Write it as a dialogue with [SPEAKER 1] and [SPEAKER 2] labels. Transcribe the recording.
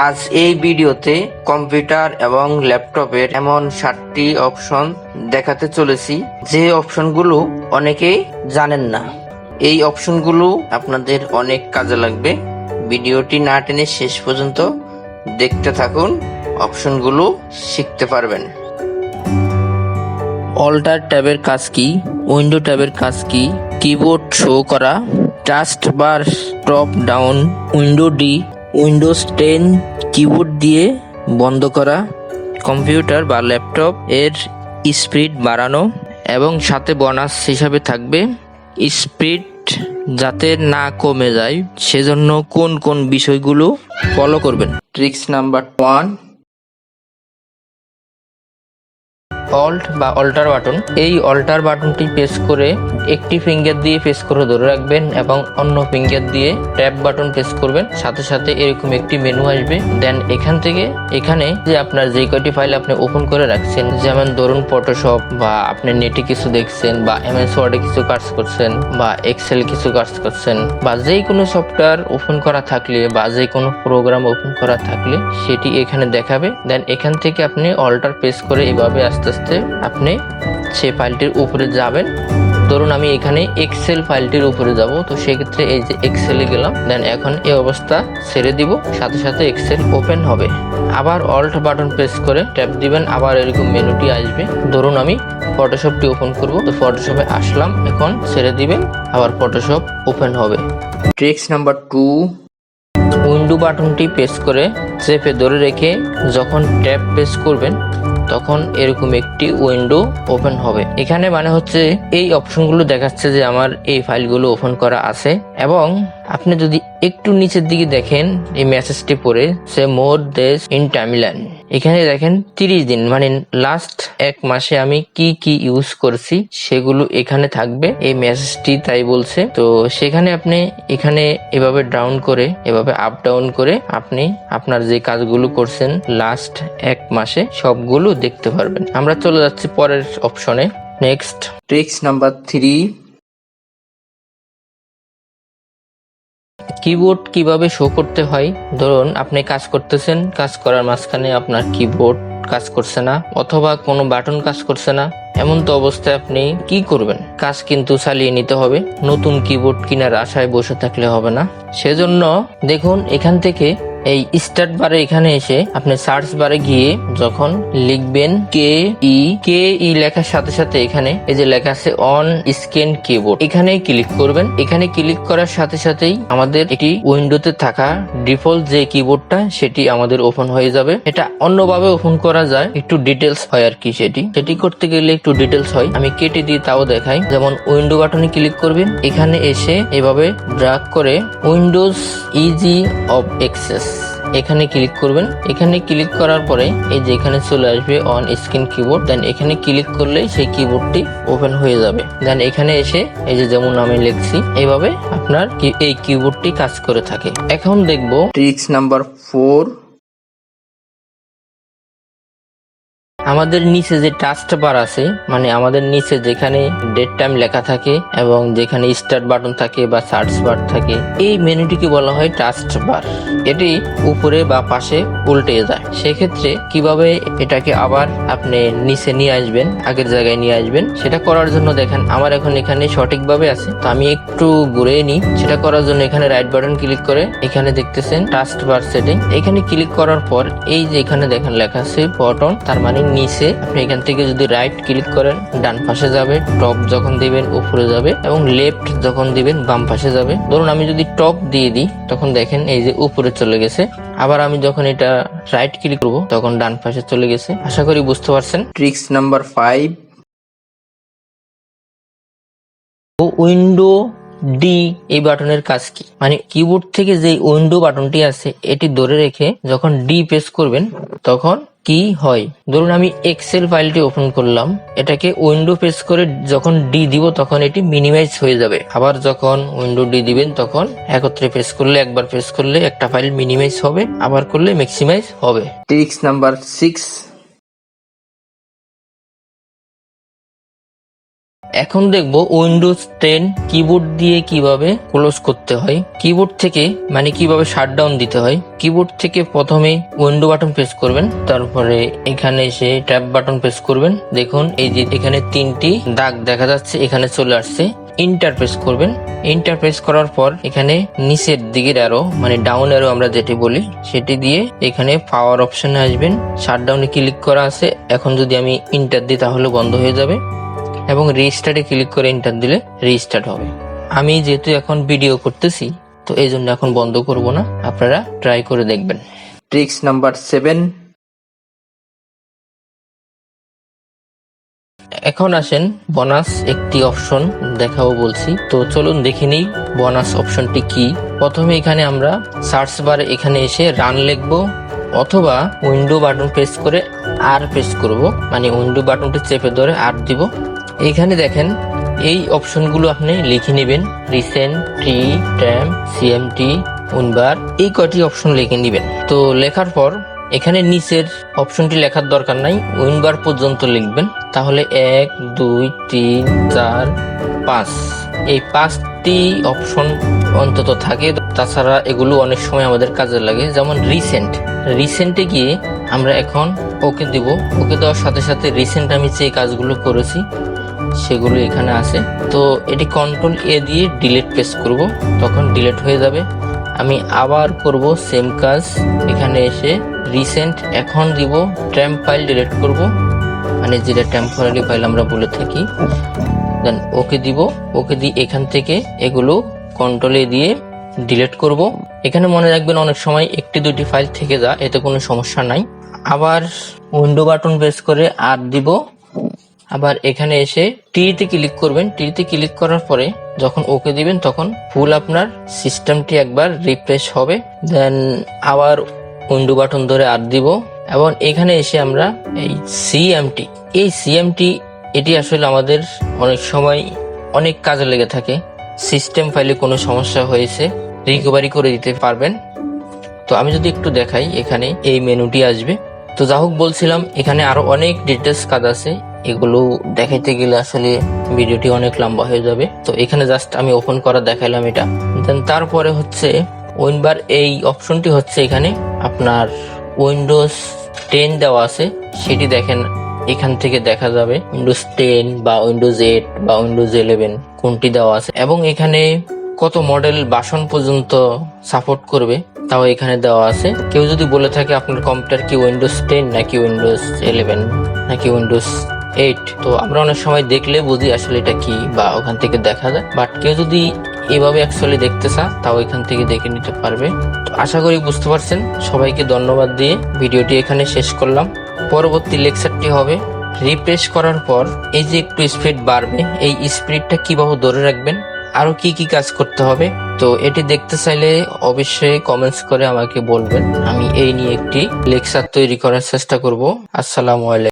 [SPEAKER 1] আজ এই ভিডিওতে কম্পিউটার এবং ল্যাপটপের এমন 7টি অপশন দেখাতে চলেছি যে অপশনগুলো অনেকেই জানেন না। এই অপশনগুলো আপনাদের অনেক কাজে লাগবে। ভিডিওটি না টেনে শেষ পর্যন্ত দেখতে থাকুন, অপশনগুলো শিখতে পারবেন। অল্টার ট্যাবের কাজ কি, উইন্ডো ট্যাবের কাজ কি, কিবোর্ড শো করা, taskbar top down, window D, Windows 10 keyboard দিয়ে বন্ধ করা, কম্পিউটার বা ল্যাপটপ এর স্পিড বাড়ানো এবং সাথে বোনাস হিসাবে থাকবে স্পিড যাতে না কমে যায় সেজন্য কোন কোন বিষয়গুলো ফলো করবেন। ট্রিক্স নাম্বার 1, অল্ট বা অল্টার বাটন। এই অল্টার বাটনটি প্রেস করে একটি ফিঙ্গার দিয়ে প্রেস করে ধরে রাখবেন এবং অন্য ফিঙ্গার দিয়ে ট্যাব বাটন প্রেস করবেন। সাথে সাথে এরকম একটি মেনু আসবে। দেন এখান থেকে এখানে যে আপনার যে কয়টি ফাইল আপনি ওপেন করে রাখছেন, যেমন ধরুন ফটোশপ বা আপনি নেটে কিছু দেখছেন বা এমএস ওয়ার্ডে কিছু কাজ করছেন বা এক্সেল কিছু কাজ করছেন বা যে কোনো সফটওয়্যার ওপেন করা থাকলে বা যে কোনো প্রোগ্রাম ওপেন করা থাকলে সেটি এখানে দেখাবে। দেন এখান থেকে আপনি অল্টার প্রেস করে এভাবে আস্তে আস্তে আপনি সেই ফাইলটির উপরে যাবেন। ধরুন আমি এখানে এক্সেল ফাইলটির উপরে যাব, তো সেক্ষেত্রে এই যে এক্সেলে গেলাম। দেন এখন এই অবস্থা ছেড়ে দিব, সাথে সাথে এক্সেল ওপেন হবে। আবার অল্ট বাটন প্রেস করে ট্যাপ দিবেন, আবার এরকম মেনুটি আসবে। ধরুন আমি ফটোশপটি ওপেন করব, তো ফটোশপে আসলাম, এখন ছেড়ে দিবেন, আবার ফটোশপ ওপেন হবে। ট্রিক্স নাম্বার 2, উইন্ডো বাটনটি প্রেস করে চেপে ধরে রেখে যখন ট্যাব প্রেস করবেন তখন এরকম একটি উইন্ডো ওপেন হবে। এখানে মানে হচ্ছে এই অপশনগুলো দেখাচ্ছে যে আমার এই ফাইলগুলো ওপেন করা আছে। এবং আপনি যদি একটু নিচের দিকে দেখেন এই মেসেজটি পড়ে, সে মোর ডেজ ইন টাইমলাইন, এখানে দেখেন 30 দিন মানে লাস্ট 1 মাসে আমি কি কি ইউজ করছি সেগুলো এখানে থাকবে। এই মেসেজটি তাই বলছে। তো সেখানে আপনি এখানে এভাবে ডাউন করে এভাবে আপ ডাউন করে আপনি আপনার যে কাজগুলো করছেন লাস্ট 1 মাসে সবগুলো দেখতে পারবেন। আমরা চলে যাচ্ছি পরের অপশনে। নেক্সট ট্রিক্স নাম্বার 3, কিবোর্ড কিভাবে শো করতে হয়। ধরুন আপনি কাজ করতেছেন, কাজ করার মাঝখানে আপনার কিবোর্ড কাজ করছে না অথবা কোনো বাটন কাজ করছে না, এমন তো অবস্থায় আপনি কি করবেন? কাজ কিন্তু চালিয়ে নিতে হবে, নতুন কিবোর্ড কেনার আশায় বসে থাকলে হবে না। সেজন্য দেখুন এখান থেকে এই স্টার্ট বারে এখানে এসে আপনি সার্চ বারে গিয়ে যখন লিখবেন কে ই লেখার সাথে সাথে এখানে এই যে লেখা আছে অন স্ক্রিন কিবোর্ড, এখানে ক্লিক করবেন। এখানে ক্লিক করার সাথে সাথেই আমাদের এটি উইন্ডোতে থাকা ডিফল্ট যে কিবোর্ডটা সেটি আমাদের ওপেন হয়ে যাবে। এটা অন্যভাবে ওপেন করা যায়, একটু ডিটেলস হয় আর কি। সেটি করতে গেলে একটু ডিটেলস হয়, আমি কেটে দিয়ে তাও দেখাই। যেমন উইন্ডো বাটনে ক্লিক করবেন, এখানে এসে এভাবে ড্র্যাগ করে উইন্ডোজ ইজি অফ অ্যাক্সেস এখানে ক্লিক করবেন। এখানে ক্লিক করার পরে এই যে এখানে চলে আসবে অন স্ক্রিন কিবোর্ড। দেন এখানে ক্লিক করলে সেই কিবোর্ডটি ওপেন হয়ে যাবে। দেন এখানে এসে এই যে যেমন আমি লিখছি এইভাবে আপনার এই কিবোর্ডটি কাজ করে থাকে। এখন দেখব ট্রিক্স নাম্বার 4, আমাদের নিচে যে টাস্ক বার আছে মানে আমাদের নিচে যেখানে ডেট টাইম লেখা থাকে এবং যেখানে স্টার্ট বাটন থাকে বা সার্চ বার থাকে, এই মেনুটিকে বলা হয় টাস্ক বার। এটি উপরে বা পাশে উল্টে যায়। সেক্ষেত্রে কিভাবে এটাকে আবার আপনি নিচে নিয়ে আসবেন, আগের জায়গায় নিয়ে আসবেন, সেটা করার জন্য দেখেন আমার এখন এখানে সঠিকভাবে আছে, তো আমি একটু ঘুরে নিই। সেটা করার জন্য এখানে রাইট বাটন ক্লিক করে এখানে দেখতেছেন টাস্ক বার সেটিং, এখানে ক্লিক করার পর এই যে এখানে দেখেন লেখা আছে বটন, তার মানে নিচে আপনি এখান থেকে যদি রাইট ক্লিক করেন ডান পাশে যাবে, টপ যখন দিবেন উপরে যাবে এবং লেফট যখন দিবেন বাম পাশে যাবে। ধরুন আমি যদি টপ দিয়ে দিই তখন দেখেন এই যে উপরে চলে গেছে। আবার আমি যখন এটা রাইট ক্লিক করব তখন ডান পাশে চলে গেছে। আশা করি বুঝতে পারছেন। ট্রিক্স নাম্বার 5, উইন্ডো ডি এই বাটনের কাজ কি, মানে কিবোর্ড থেকে যে উইন্ডো বাটনটি আছে এটি ধরে রেখে যখন ডি প্রেস করবেন তখন কি হয়। ধরুন আমি এক্সেল ফাইলটি ওপেন করলাম, এটাকে উইন্ডো প্রেস করে যখন ডি দিব তখন এটি মিনিমাইজ হয়ে যাবে। আবার যখন উইন্ডো ডি দিবেন তখন একত্রে প্রেস করলে, একবার প্রেস করলে একটা ফাইল মিনিমাইজ হবে, আবার করলে ম্যাক্সিমাইজ হবে। ট্রিক্স নাম্বার 6, এখন দেখবো উইন্ডোজ 10 কিবোর্ড দিয়ে কিভাবে ক্লোজ করতে হয়, কিবোর্ড থেকে মানে কিভাবে শাটডাউন দিতে হয়। কিবোর্ড থেকে প্রথমে উইন্ডো বাটন প্রেস করবেন, তারপরে এখানে এসে ট্যাব বাটন প্রেস করবেন। দেখুন এই যে এখানে 3টি দাগ দেখা যাচ্ছে, এখানে চলে আসছে। ইন্টার প্রেস করবেন। ইন্টার প্রেস করার পর এখানে নিচের দিকের অ্যারো মানে ডাউন অ্যারো আমরা যেটি বলি সেটি দিয়ে এখানে পাওয়ার অপশনে আসবেন। শাটডাউনে ক্লিক করা আছে, এখন যদি আমি ইন্টার দিই তাহলে বন্ধ হয়ে যাবে এবং রিস্টার্টে ক্লিক করে এন্টার দিলে রিস্টার্ট হবে। আমি যেহেতু এখন ভিডিও করতেছি তো এই জন্য এখন বন্ধ করব না, আপনারা ট্রাই করে দেখবেন। Tricks number 7। এখন আসেন বোনাস একটি অপশন দেখাবো বলছি, তো চলুন দেখে নিই বোনাস অপশনটি কি। প্রথমে এখানে আমরা সার্চ বারে এখানে এসে রান লিখবো অথবা উইন্ডো বাটন প্রেস করে আর প্রেস করব, মানে উইন্ডো বাটনটি চেপে ধরে আর দিব। এখানে দেখেন এই অপশনগুলো আপনি লিখে নেবেন, রিসেন্ট, ট্রি, ট্যাম, সিএমটি, উইনবার, এই কয়টি অপশন লিখে নেবেন। তো লেখার পর এখানে নিচের অপশনটি লেখার দরকার নাই, উইনবার পর্যন্ত লিখবেন। তাহলে 1 2 3 4 5 এই 5টি অপশন অন্তত থাকে। তাছাড়া এগুলো অনেক সময় আমাদের কাজে লাগে। যেমন রিসেন্টে গিয়ে আমরা এখন ওকে দিব। ওকে দেওয়ার সাথে সাথে রিসেন্ট আমি যে কাজগুলো করেছি সেগুলো এখানে আছে। তো এটি কন্ট্রোল এ দিয়ে ডিলিট প্রেস করব, তখন ডিলিট হয়ে যাবে। আমি আবার করব সেম কাজ, এখানে এসে রিসেন্ট এখন দিব, ট্যাম্প ফাইল ডিলিট করব, মানে যেটা টেম্পোরারি ফাইল আমরা বলে থাকি। দেন ওকে দিব, ওকে দিয়ে এখান থেকে এগুলো কন্ট্রোল এ দিয়ে ডিলিট করব। এখানে মনে রাখবেন অনেক সময় 1-2টি ফাইল থেকে যায়, এতে কোনো সমস্যা নাই। আবার উইন্ডো বাটন প্রেস করে আর দিব। আবার এখানে এসে টিতে ক্লিক করবেন। টিতে ক্লিক করার পরে যখন ওকে দিবেন তখন ফুল আপনার সিস্টেমটি একবার রিফ্রেশ হবে। দেন আবার উইন্ডো বাটন ধরে আর দিব এবং এখানে এসে আমরা এই সিএমটি এটি আসলে আমাদের অনেক সময় অনেক কাজে লেগে থাকে। সিস্টেম ফাইলে কোনো সমস্যা হয়েছে রিকভারি করে দিতে পারবেন। তো আমি যদি একটু দেখাই, এখানে এই মেনুটি আসবে। তো যা হোক বলছিলাম, এখানে আরো অনেক ডিটেলস কাজ আছে, এগুলো দেখাইতে গেলে আসলে ভিডিওটি অনেক লম্বা হয়ে যাবে। তো এখানে জাস্ট আমি ওপেন করা দেখাইলাম এটা। দেন তারপরে হচ্ছে উইনবার, এই অপশনটি হচ্ছে এখানে আপনার উইন্ডোজ 10 দেওয়া আছে, সেটি দেখেন এখান থেকে দেখা যাবে উইন্ডোজ 10 বা উইন্ডোজ 8 বা উইন্ডোজ 11 কোনটি দেওয়া আছে এবং এখানে কত মডেল ভার্সন পর্যন্ত সাপোর্ট করবে তাও এখানে দেওয়া আছে। কেউ যদি বলে থাকে আপনার কম্পিউটার কি উইন্ডোজ 10 নাকি উইন্ডোজ 11 নাকি উইন্ডোজ 8, তো আমরা অনেক সময় দেখলে বুঝি আসলে এটা কি বা ওখান থেকে দেখা যায়। বাট কেউ যদি এভাবে অ্যাকচুয়ালি দেখতে চায় তাও এখান থেকে দেখে নিতে পারবে। তো আশা করি বুঝতে পারছেন। সবাইকে ধন্যবাদ দিয়ে ভিডিওটি এখানে শেষ করলাম। পরবর্তী লেকচারটি হবে রিফ্রেশ করার পর এই যে একটু স্পিড বাড়বে, এই স্পিডটা কিভাবে ধরে রাখবেন, আরো কি কি কাজ করতে হবে। তো এটি দেখতে চাইলে অবশ্যই কমেন্টস করে আমাকে বলবেন, আমি এই নিয়ে একটি লেকচার তৈরি করার চেষ্টা করব। আসসালামু আলাইকুম।